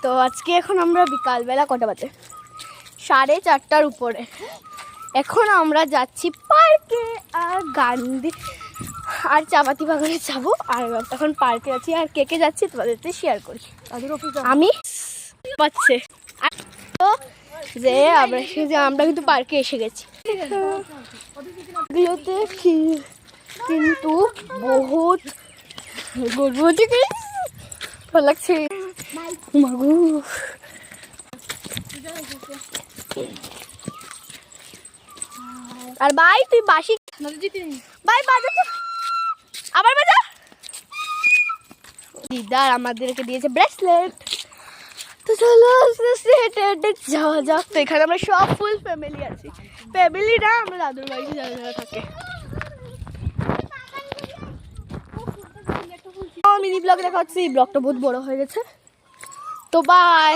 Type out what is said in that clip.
তো আজকে এখন আমরা বিকালবেলা কটা বাজে 4:30টার উপরে। এখন আমরা যাচ্ছি পার্কে আর গান্ধী আর চাপাতি বাগানে যাবো। আর তখন পার্কে আছি আর কে কে যাচ্ছি তোমাদের শেয়ার করি। আমি পাচ্ছে তো যে আমরা কিন্তু পার্কে এসে গেছি। এগুলোতে কিন্তু বহুত গর্ভবতী ভালো লাগছে। মাগু আর ভাই তুই বাসি ভাই বাজা তো আবার বাজা। দিদার আমাদেরকে দিয়েছে ব্রেসলেট। তো চলো আস্তে আস্তে হেঁটে হেঁটে যাওয়া যাক। তো এখানে আমরা সব ফুল ফ্যামিলি আছি। ফ্যামিলি না, আমরা দাদুর বাড়িতে যারা যারা থাকে। মিনি ব্লগ দেখা হচ্ছে। এই ব্লগটা বহুত বড় হয়ে গেছে। তো বাই।